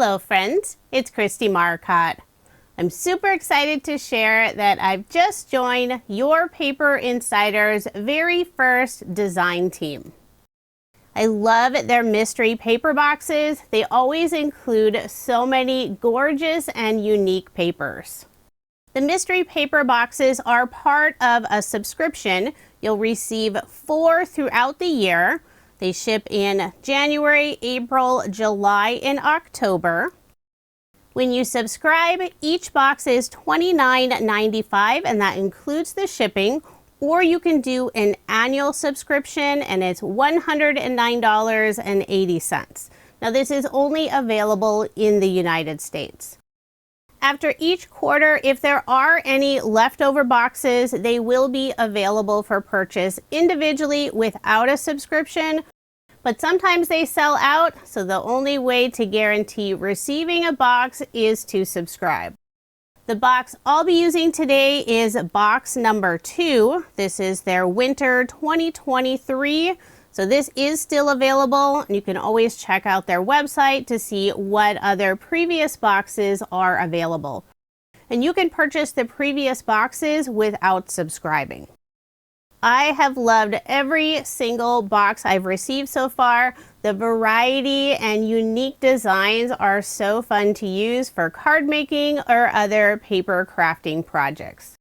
Hello friends, it's Kristie Marcotte. I'm super excited to share that I've just joined Your Paper Insider's very first design team. I love their mystery paper boxes. They always include so many gorgeous and unique papers. The mystery paper boxes are part of a subscription. You'll receive 4 throughout the year. They ship in January, April, July, and October. When you subscribe, each box is $29.95 and that includes the shipping, or you can do an annual subscription and it's $109.80. Now this is only available in the United States. After each quarter, if there are any leftover boxes, they will be available for purchase individually without a subscription, but sometimes they sell out, so the only way to guarantee receiving a box is to subscribe. The box I'll be using today is box number 2. This is their Winter 2023. So this is still available. You can always check out their website to see what other previous boxes are available. And you can purchase the previous boxes without subscribing. I have loved every single box I've received so far. The variety and unique designs are so fun to use for card making or other paper crafting projects.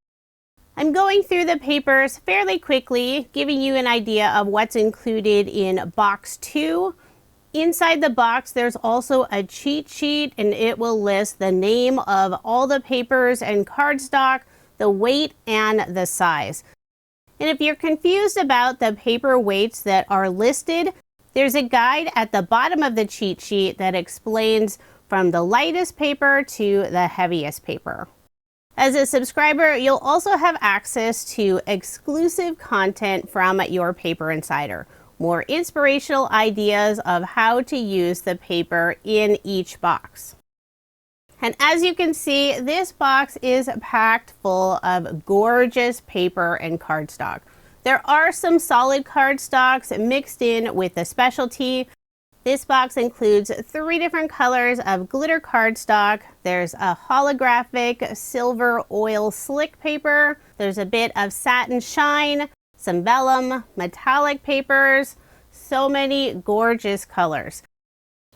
I'm going through the papers fairly quickly, giving you an idea of what's included in box 2. Inside the box, there's also a cheat sheet, and it will list the name of all the papers and cardstock, the weight, and the size. And if you're confused about the paper weights that are listed, there's a guide at the bottom of the cheat sheet that explains from the lightest paper to the heaviest paper. As a subscriber, you'll also have access to exclusive content from Your Paper Insider, more inspirational ideas of how to use the paper in each box. And as you can see, this box is packed full of gorgeous paper and cardstock. There are some solid cardstocks mixed in with the specialty. This box includes 3 different colors of glitter cardstock. There's a holographic silver oil slick paper. There's a bit of satin shine, some vellum, metallic papers, so many gorgeous colors.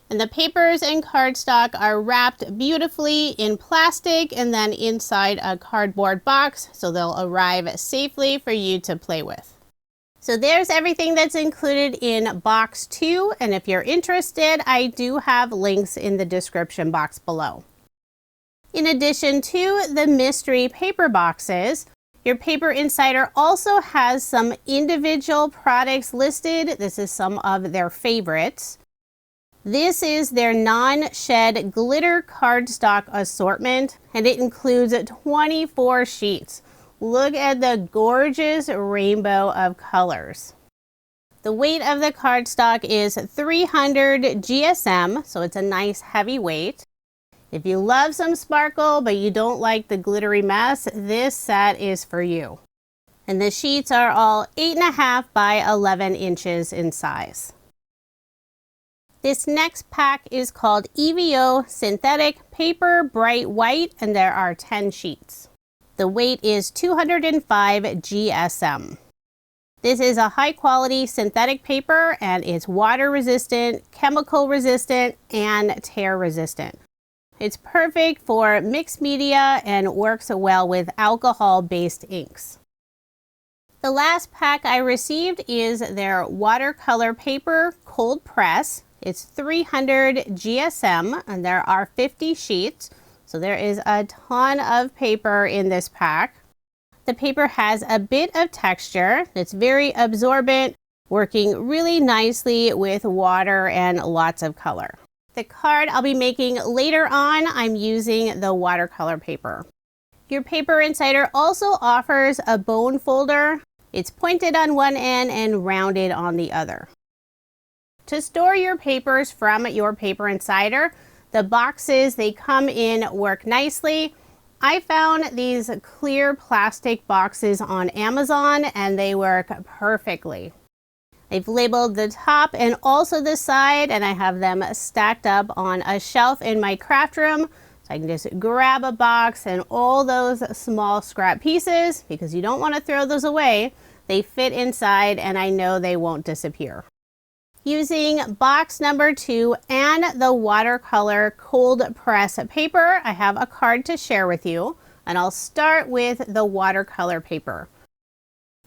And the papers and cardstock are wrapped beautifully in plastic and then inside a cardboard box, so they'll arrive safely for you to play with. So there's everything that's included in box 2, and if you're interested, I do have links in the description box below. In addition to the mystery paper boxes, Your Paper Insider also has some individual products listed. This is some of their favorites. This is their non-shed glitter cardstock assortment, and it includes 24 sheets. Look at the gorgeous rainbow of colors. The weight of the cardstock is 300 GSM, so it's a nice heavy weight. If you love some sparkle but you don't like the glittery mess, this set is for you. And the sheets are all 8.5 by 11 inches in size. This next pack is called EVO Synthetic Paper Bright White, and there are 10 sheets. The weight is 205 GSM. This is a high quality synthetic paper and it's water resistant, chemical resistant, and tear resistant. It's perfect for mixed media and works well with alcohol based inks. The last pack I received is their watercolor paper cold press. It's 300 GSM and there are 50 sheets. So there is a ton of paper in this pack. The paper has a bit of texture that's very absorbent, working really nicely with water and lots of color. The card I'll be making later on, I'm using the watercolor paper. Your Paper Insider also offers a bone folder. It's pointed on one end and rounded on the other. To store your papers from Your Paper Insider, the boxes they come in work nicely. I found these clear plastic boxes on Amazon and they work perfectly. I've labeled the top and also the side, and I have them stacked up on a shelf in my craft room. So I can just grab a box and all those small scrap pieces, because you don't want to throw those away. They fit inside and I know they won't disappear. Using box number 2 and the watercolor cold press paper, I have a card to share with you, and I'll start with the watercolor paper.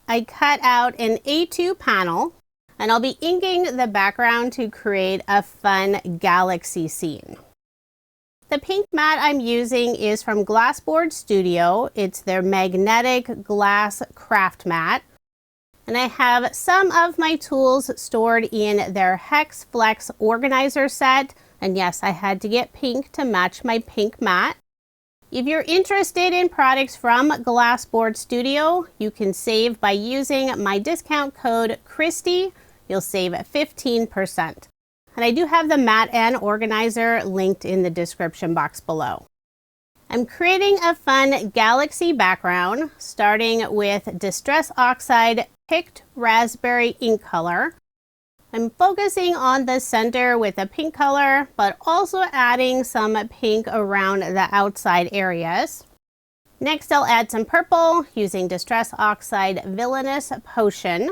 I cut out an A2 panel, and I'll be inking the background to create a fun galaxy scene. The pink mat I'm using is from GLASSBOARD Studio. It's their magnetic glass craft mat. And I have some of my tools stored in their HexaFlex Organizer Set. And yes, I had to get pink to match my pink mat. If you're interested in products from GLASSBOARD Studio, you can save by using my discount code Kristie. You'll save 15%. And I do have the mat and organizer linked in the description box below. I'm creating a fun galaxy background, starting with Distress Oxide Picked Raspberry ink color. I'm focusing on the center with a pink color, but also adding some pink around the outside areas. Next, I'll add some purple using Distress Oxide Villainous Potion.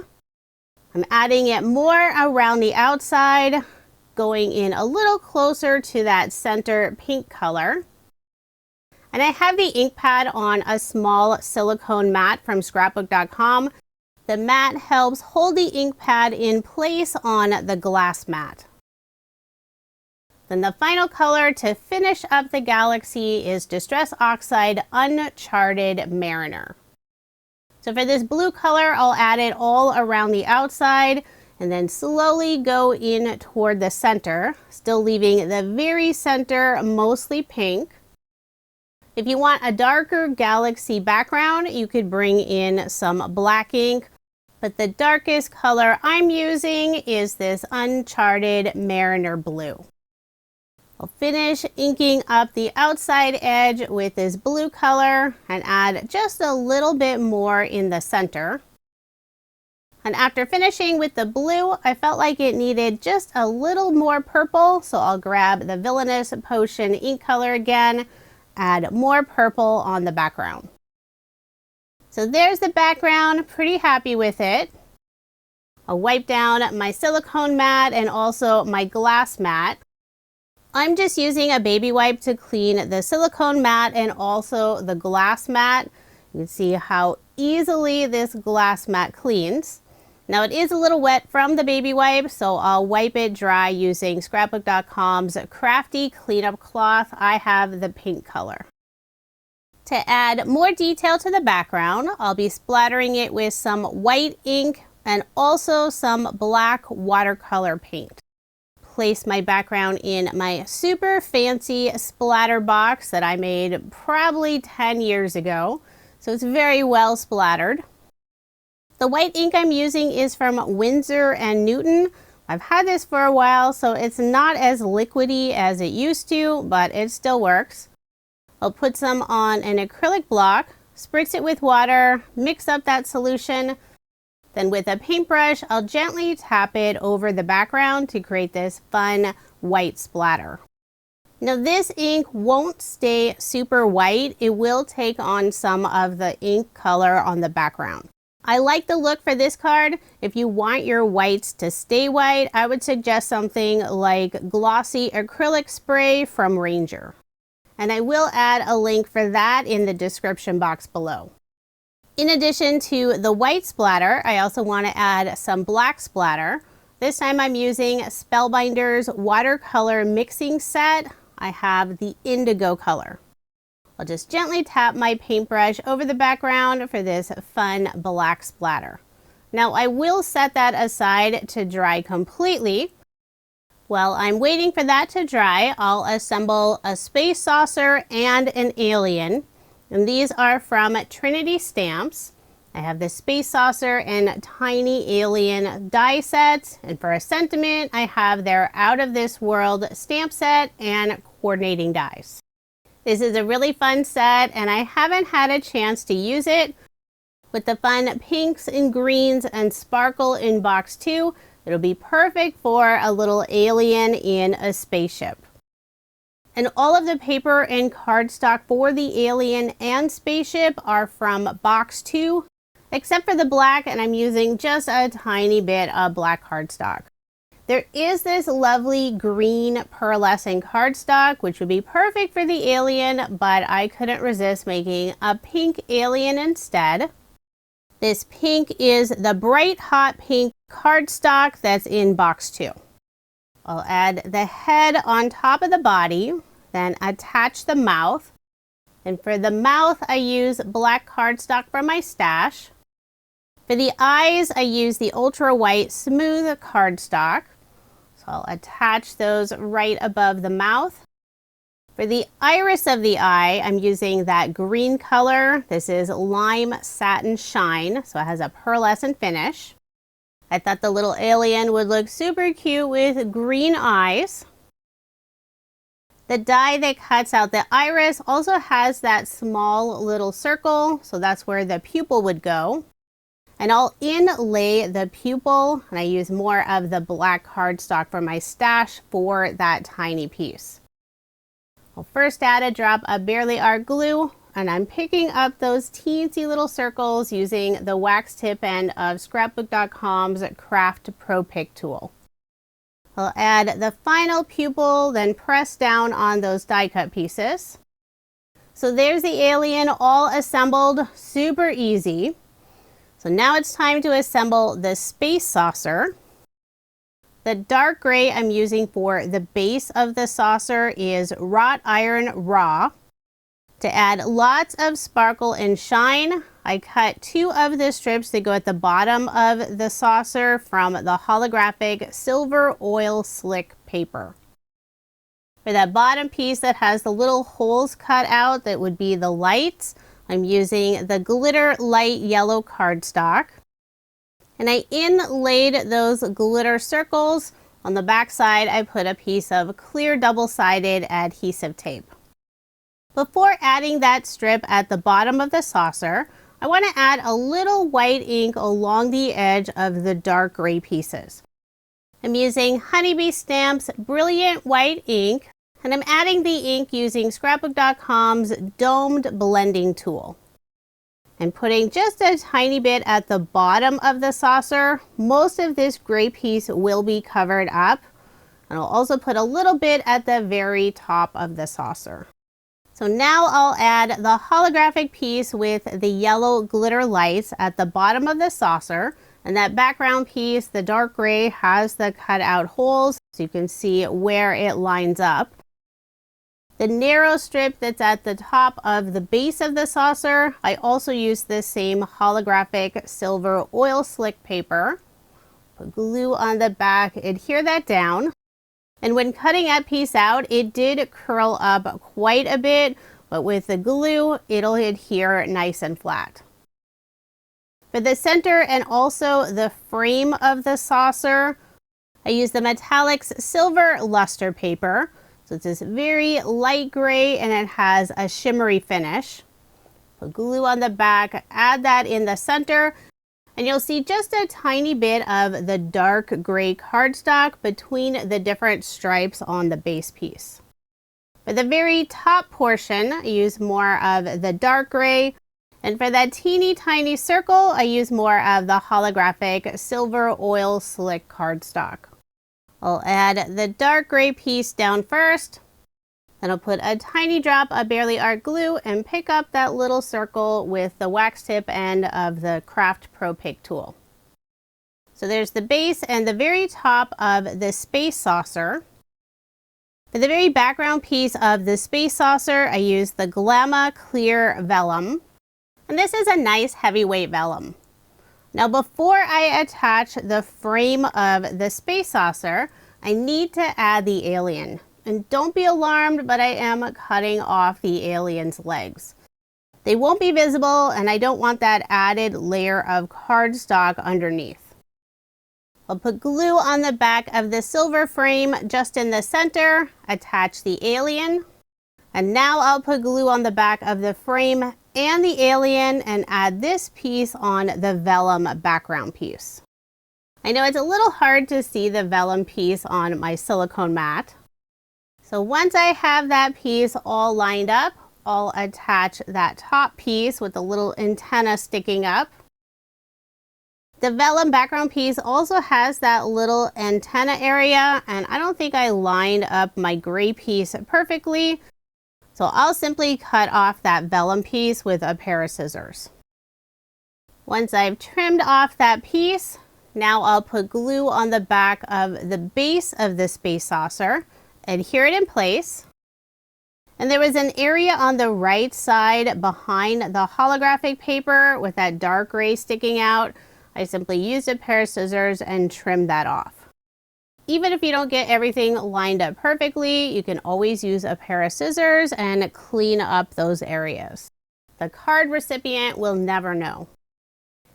I'm adding it more around the outside, going in a little closer to that center pink color. And I have the ink pad on a small silicone mat from scrapbook.com. The mat helps hold the ink pad in place on the glass mat. Then the final color to finish up the galaxy is Distress Oxide Uncharted Mariner. So for this blue color, I'll add it all around the outside and then slowly go in toward the center, still leaving the very center mostly pink. If you want a darker galaxy background, you could bring in some black ink, but the darkest color I'm using is this Uncharted Mariner Blue. I'll finish inking up the outside edge with this blue color and add just a little bit more in the center. And after finishing with the blue, I felt like it needed just a little more purple, so I'll grab the Villainous Potion ink color again, add more purple on the background. So there's the background, pretty happy with it. I'll wipe down my silicone mat and also my glass mat. I'm just using a baby wipe to clean the silicone mat and also the glass mat. You can see how easily this glass mat cleans. Now it is a little wet from the baby wipe, so I'll wipe it dry using scrapbook.com's crafty cleanup cloth. I have the pink color. To add more detail to the background, I'll be splattering it with some white ink and also some black watercolor paint. Place my background in my super fancy splatter box that I made probably 10 years ago, so it's very well splattered. The white ink I'm using is from Winsor and Newton. I've had this for a while, so it's not as liquidy as it used to, but it still works. I'll put some on an acrylic block, spritz it with water, mix up that solution. Then with a paintbrush, I'll gently tap it over the background to create this fun white splatter. Now this ink won't stay super white. It will take on some of the ink color on the background. I like the look for this card. If you want your whites to stay white, I would suggest something like glossy acrylic spray from Ranger. And I will add a link for that in the description box below. In addition to the white splatter, I also want to add some black splatter. This time I'm using Spellbinders Watercolor Mixing Set. I have the indigo color. I'll just gently tap my paintbrush over the background for this fun black splatter. Now I will set that aside to dry completely. While I'm waiting for that to dry, I'll assemble a space saucer and an alien. And these are from Trinity stamps. I have the space saucer and tiny alien die sets. And for a sentiment, I have their Out of This World stamp set and coordinating dies. This is a really fun set and I haven't had a chance to use it. With the fun pinks and greens and sparkle in box 2, it'll be perfect for a little alien in a spaceship. And all of the paper and cardstock for the alien and spaceship are from box 2, except for the black, and I'm using just a tiny bit of black cardstock. There is this lovely green pearlescent cardstock, which would be perfect for the alien, but I couldn't resist making a pink alien instead. This pink is the Bright Hot Pink cardstock that's in box 2. I'll add the head on top of the body, then attach the mouth. And for the mouth, I use black cardstock from my stash. For the eyes, I use the Ultra White Smooth cardstock. So I'll attach those right above the mouth. For the iris of the eye, I'm using that green color. This is Lime Satin Shine, so it has a pearlescent finish. I thought the little alien would look super cute with green eyes. The die that cuts out the iris also has that small little circle, so that's where the pupil would go. And I'll inlay the pupil, and I use more of the black cardstock from my stash for that tiny piece. I'll first add a drop of Barely Art glue, and I'm picking up those teensy little circles using the wax tip end of Scrapbook.com's Craft Pro Pick tool. I'll add the final pupil, then press down on those die cut pieces. So there's the alien all assembled, super easy. So now it's time to assemble the space saucer. The dark gray I'm using for the base of the saucer is Wrought Iron Raw. To add lots of sparkle and shine, I cut 2 of the strips that go at the bottom of the saucer from the holographic silver oil slick paper. For that bottom piece that has the little holes cut out, that would be the lights, I'm using the glitter light yellow cardstock. And I inlaid those glitter circles. On the back side, I put a piece of clear double-sided adhesive tape. Before adding that strip at the bottom of the saucer, I want to add a little white ink along the edge of the dark gray pieces. I'm using Honeybee Stamp's Brilliant White ink, and I'm adding the ink using Scrapbook.com's domed blending tool. I'm putting just a tiny bit at the bottom of the saucer. Most of this gray piece will be covered up, and I'll also put a little bit at the very top of the saucer. So now I'll add the holographic piece with the yellow glitter lights at the bottom of the saucer, and that background piece, the dark gray, has the cut out holes so you can see where it lines up. The narrow strip that's at the top of the base of the saucer, I also use this same holographic silver oil slick paper. Put glue on the back, adhere that down. And when cutting that piece out, it did curl up quite a bit, but with the glue, it'll adhere nice and flat. For the center and also the frame of the saucer, I use the Metallics Silver Luster paper. So it's this very light gray and it has a shimmery finish. Put glue on the back, add that in the center, and you'll see just a tiny bit of the dark gray cardstock between the different stripes on the base piece. For the very top portion, I use more of the dark gray, and for that teeny tiny circle, I use more of the holographic silver oil slick cardstock. I'll add the dark gray piece down first, then I'll put a tiny drop of Barely Art glue and pick up that little circle with the wax tip end of the Craft Pro Pick tool. So there's the base and the very top of the space saucer. For the very background piece of the space saucer, I use the Glamma Clear Vellum. And this is a nice heavyweight vellum. Now before I attach the frame of the space saucer, I need to add the alien. And don't be alarmed, but I am cutting off the alien's legs. They won't be visible, and I don't want that added layer of cardstock underneath. I'll put glue on the back of the silver frame just in the center, attach the alien, and now I'll put glue on the back of the frame and the alien and add this piece on the vellum background piece. I know it's a little hard to see the vellum piece on my silicone mat. So once I have that piece all lined up, I'll attach that top piece with the little antenna sticking up. The vellum background piece also has that little antenna area, and I don't think I lined up my gray piece perfectly. So I'll simply cut off that vellum piece with a pair of scissors. Once I've trimmed off that piece, now I'll put glue on the back of the base of the space saucer, adhere it in place. And there was an area on the right side behind the holographic paper with that dark gray sticking out. I simply used a pair of scissors and trimmed that off. Even if you don't get everything lined up perfectly, you can always use a pair of scissors and clean up those areas. The card recipient will never know.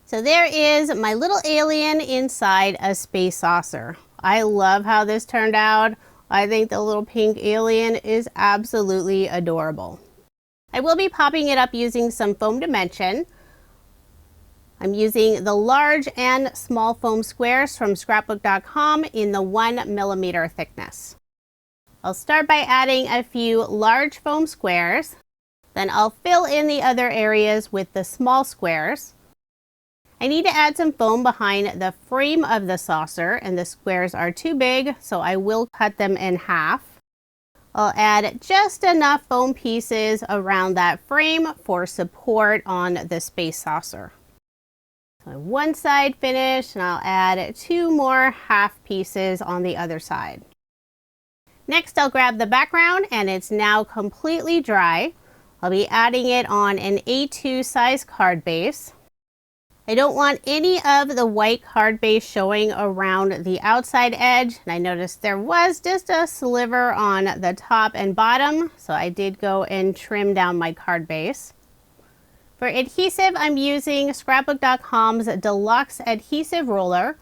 So there is my little alien inside a space saucer. I love how this turned out. I think the little pink alien is absolutely adorable. I will be popping it up using some foam dimension. I'm using the large and small foam squares from scrapbook.com in the 1mm thickness. I'll start by adding a few large foam squares. Then I'll fill in the other areas with the small squares. I need to add some foam behind the frame of the saucer, and the squares are too big, so I will cut them in half. I'll add just enough foam pieces around that frame for support on the space saucer. So one side finished, and I'll add 2 more half pieces on the other side. Next, I'll grab the background, and it's now completely dry. I'll be adding it on an A2 size card base. I don't want any of the white card base showing around the outside edge. And I noticed there was just a sliver on the top and bottom, so I did go and trim down my card base. For adhesive, I'm using scrapbook.com's deluxe adhesive roller,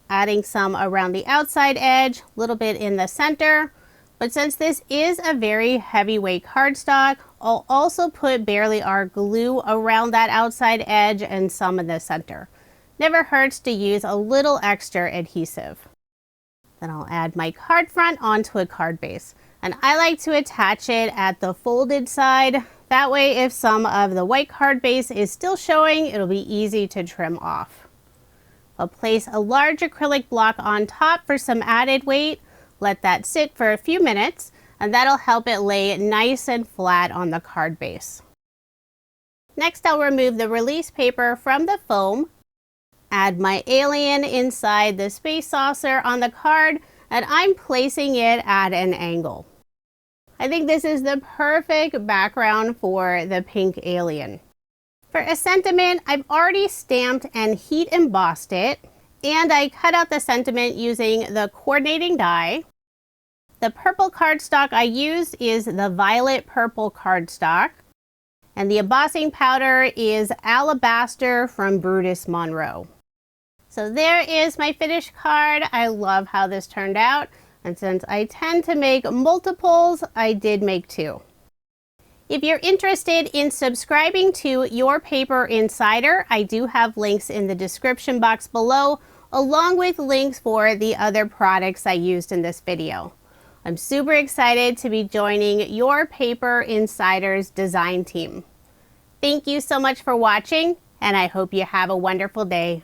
adding some around the outside edge, a little bit in the center. But since this is a very heavyweight cardstock, I'll also put Barely Art glue around that outside edge and some in the center. Never hurts to use a little extra adhesive. Then I'll add my card front onto a card base. And I like to attach it at the folded side. That way, if some of the white card base is still showing, it'll be easy to trim off. I'll place a large acrylic block on top for some added weight. Let that sit for a few minutes, and that'll help it lay nice and flat on the card base. Next, I'll remove the release paper from the foam, add my alien inside the space saucer on the card, and I'm placing it at an angle. I think this is the perfect background for the pink alien. For a sentiment, I've already stamped and heat embossed it, and I cut out the sentiment using the coordinating die. The purple cardstock I used is the violet purple cardstock, and the embossing powder is Alabaster from Brutus Monroe. So there is my finished card. I love how this turned out, and since I tend to make multiples, I did make 2. If you're interested in subscribing to Your Paper Insider, I do have links in the description box below, along with links for the other products I used in this video. I'm super excited to be joining Your Paper Insider's design team. Thank you so much for watching, and I hope you have a wonderful day.